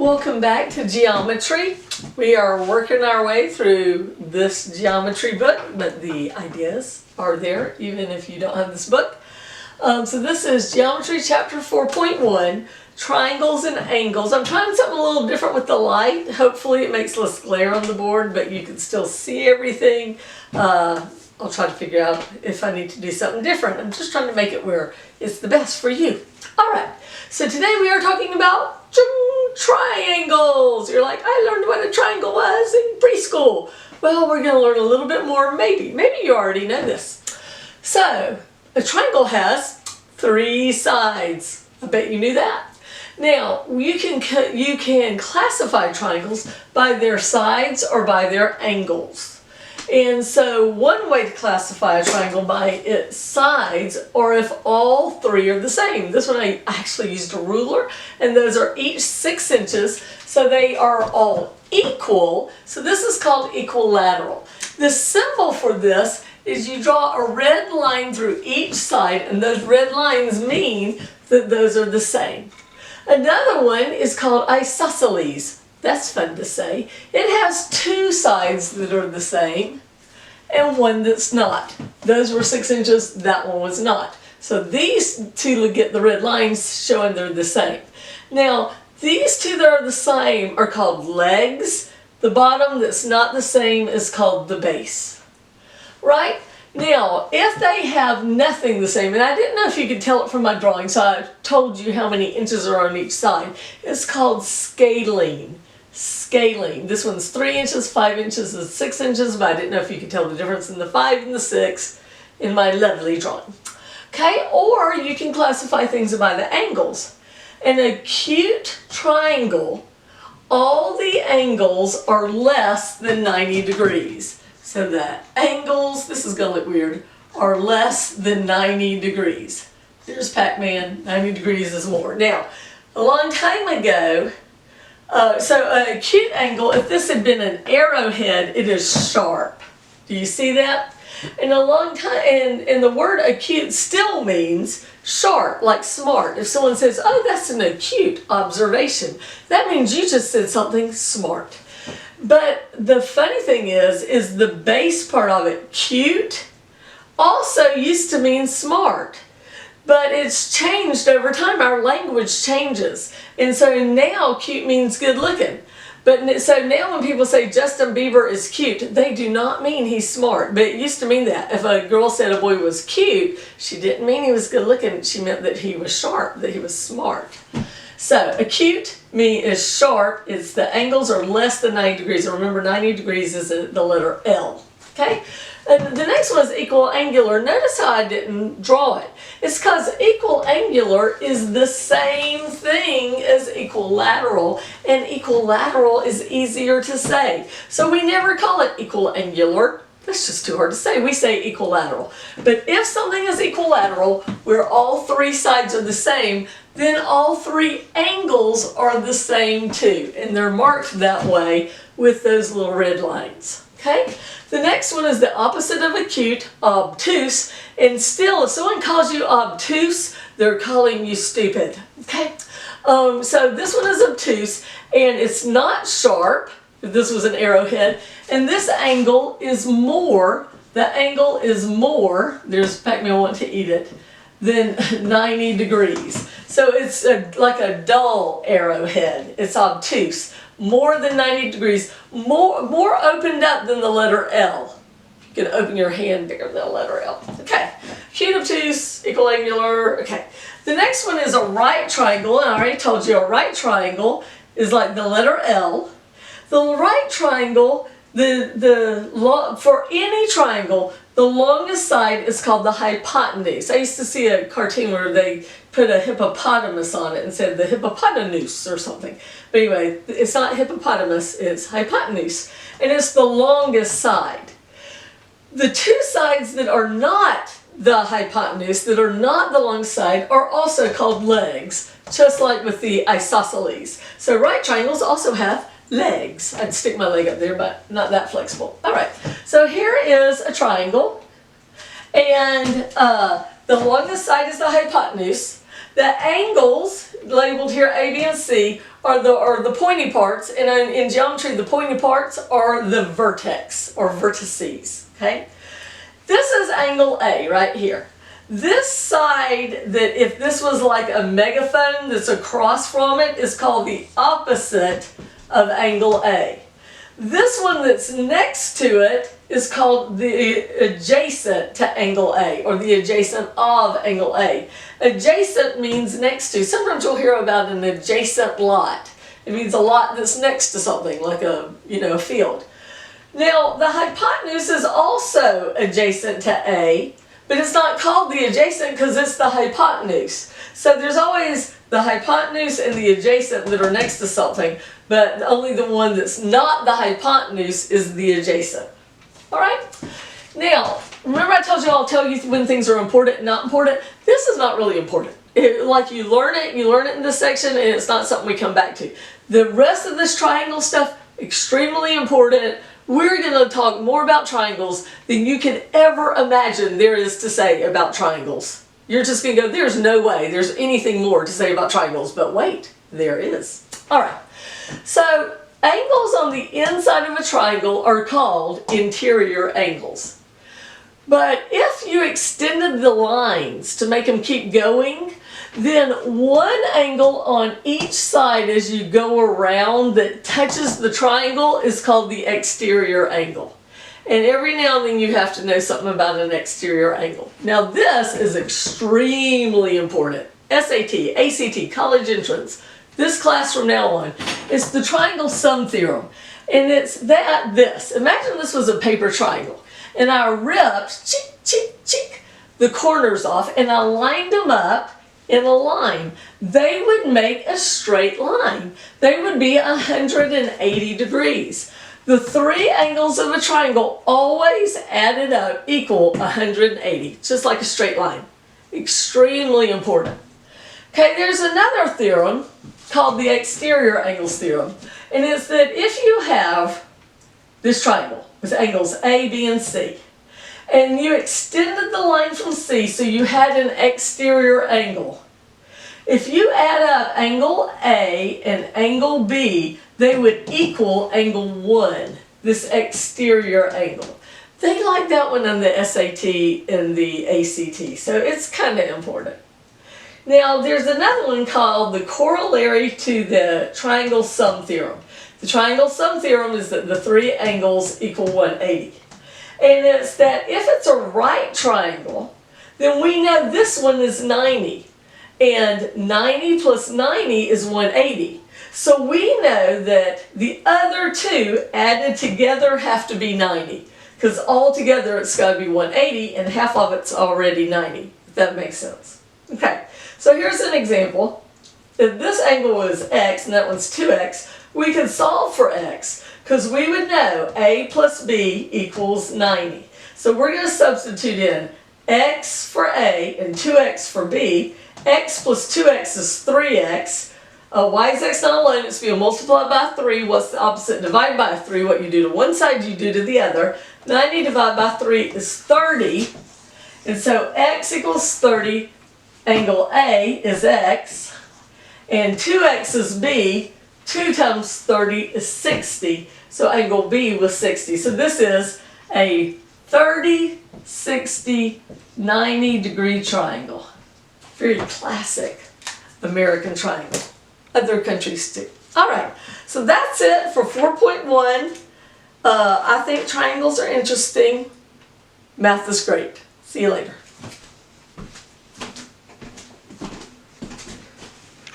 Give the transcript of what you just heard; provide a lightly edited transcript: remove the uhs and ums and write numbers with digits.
Welcome back to geometry. We are working our way through this geometry book, but the ideas are there even if you don't have this book. So this is Geometry Chapter 4.1, Triangles and Angles. I'm trying something a little different with the light. Hopefully it makes less glare on the board, but you can still see everything. I'll try to figure out if I need to do something different. I'm just trying to make it where it's the best for you. Alright, so today we are talking about triangles. You're like, I learned what a triangle was in preschool. Well, we're going to learn a little bit more, maybe. Maybe you already know this. So, a triangle has 3 sides. I bet you knew that. Now, you can classify triangles by their sides or by their angles. And so one way to classify a triangle by its sides, or if all 3 are the same. This one I actually used a ruler, and those are each 6 inches, so they are all equal. So this is called equilateral. The symbol for this is you draw a red line through each side, and those red lines mean that those are the same. Another one is called isosceles. That's fun to say. It has 2 sides that are the same and one that's not. Those were 6 inches, that one was not. So these 2 get the red lines showing they're the same. Now, these 2 that are the same are called legs. The bottom that's not the same is called the base. Right? Now, if they have nothing the same, and I didn't know if you could tell it from my drawing, so I told you how many inches are on each side. It's called scaling. Scaling. This one's 3 inches, 5 inches, and 6 inches, but I didn't know if you could tell the difference in the 5 and the 6 in my lovely drawing. Okay, or you can classify things by the angles. An acute triangle, all the angles are less than 90 degrees. So the angles, this is going to look weird, are less than 90 degrees. There's Pac-Man, 90 degrees is more. Now, a long time ago, so an acute angle, if this had been an arrowhead, it is sharp. Do you see that? And a long time, and the word acute still means sharp, like smart. If someone says, oh, that's an acute observation, that means you just said something smart. But the funny thing is the base part of it, cute, also used to mean smart. But it's changed over time. Our language changes. And so now cute means good looking. But so now when people say Justin Bieber is cute, they do not mean he's smart. But it used to mean that. If a girl said a boy was cute, she didn't mean he was good looking. She meant that he was sharp, that he was smart. So acute is sharp. It's the angles are less than 90 degrees. And remember, 90 degrees is the letter L. Okay? And the next one is equal angular. Notice how I didn't draw it. It's because equal angular is the same thing as equilateral, and equilateral is easier to say. So we never call it equal angular. That's just too hard to say. We say equilateral. But if something is equilateral, where all 3 sides are the same, then all 3 angles are the same too. And they're marked that way with those little red lines. Okay? The next one is the opposite of acute, obtuse. And still, if someone calls you obtuse, they're calling you stupid. Okay? So this one is obtuse, and it's not sharp, if this was an arrowhead. And this angle is more, the angle is more, there's Pac-Man wanting to eat it, than 90 degrees. So it's like a dull arrowhead. It's obtuse. More than 90 degrees, more opened up than the letter L. You can open your hand bigger than the letter L. Okay, acute, obtuse, equal angular. Okay, the next one is a right triangle, and I already told you a right triangle is like the letter L. The right triangle, for any triangle, the longest side is called the hypotenuse. I used to see a cartoon where they put a hippopotamus on it and said the hippopotamus or something. But anyway, it's not hippopotamus, it's hypotenuse. And it's the longest side. The 2 sides that are not the hypotenuse, that are not the long side, are also called legs, just like with the isosceles. So right triangles also have legs. I'd stick my leg up there, but not that flexible. All right, so here is a triangle, and the longest side is the hypotenuse. The angles labeled here A, B, and C are the pointy parts, and in geometry the pointy parts are the vertex or vertices. Okay, this is angle A right here. This side, that if this was like a megaphone that's across from it, is called the opposite of angle A. This one that's next to it is called the adjacent to angle A, or the adjacent of angle A. Adjacent means next to. Sometimes you'll hear about an adjacent lot. It means a lot that's next to something, like a field. Now, the hypotenuse is also adjacent to A, but it's not called the adjacent because it's the hypotenuse. So there's always the hypotenuse and the adjacent that are next to something, but only the one that's not the hypotenuse is the adjacent. Alright? Now, remember I told you I'll tell you when things are important and not important? This is not really important. Like you learn it in this section, and it's not something we come back to. The rest of this triangle stuff, extremely important. We're going to talk more about triangles than you can ever imagine there is to say about triangles. You're just going to go, there's no way there's anything more to say about triangles, but wait, there is. Alright, so angles on the inside of a triangle are called interior angles. But if you extended the lines to make them keep going, then one angle on each side as you go around that touches the triangle is called the exterior angle. And every now and then you have to know something about an exterior angle. Now this is extremely important. SAT, ACT, college entrance, this class from now on, is the Triangle Sum Theorem. And it's this. Imagine this was a paper triangle. And I ripped, the corners off, and I lined them up in a line. They would make a straight line. They would be 180 degrees. The three angles of a triangle always added up equal 180, just like a straight line. Extremely important. Okay, there's another theorem called the exterior angles theorem, and it's that if you have this triangle with angles A, B, and C, and you extended the line from C so you had an exterior angle. If you add up angle A and angle B, they would equal angle 1, this exterior angle. They like that one on the SAT and the ACT, so it's kind of important. Now there's another one called the corollary to the Triangle Sum Theorem. The Triangle Sum Theorem is that the three angles equal 180. And it's that if it's a right triangle, then we know this one is 90. And 90 plus 90 is 180. So we know that the other two added together have to be 90. Because all together it's got to be 180 and half of it's already 90. If that makes sense. Okay, so here's an example. If this angle was x and that one's 2x, we can solve for x. Because we would know a plus b equals 90. So we're going to substitute in x for a and 2x for b. X plus 2x is 3x. Why is x not alone? It's being multiplied by 3. What's the opposite? Divide by 3. What you do to one side, you do to the other. 90 divided by 3 is 30. And so x equals 30. Angle A is x. And 2x is b. 2 times 30 is 60. So angle B was 60. So this is a 30, 60, 90 degree triangle. Very classic American triangle. Other countries too. Alright, so that's it for 4.1. I think triangles are interesting. Math is great. See you later.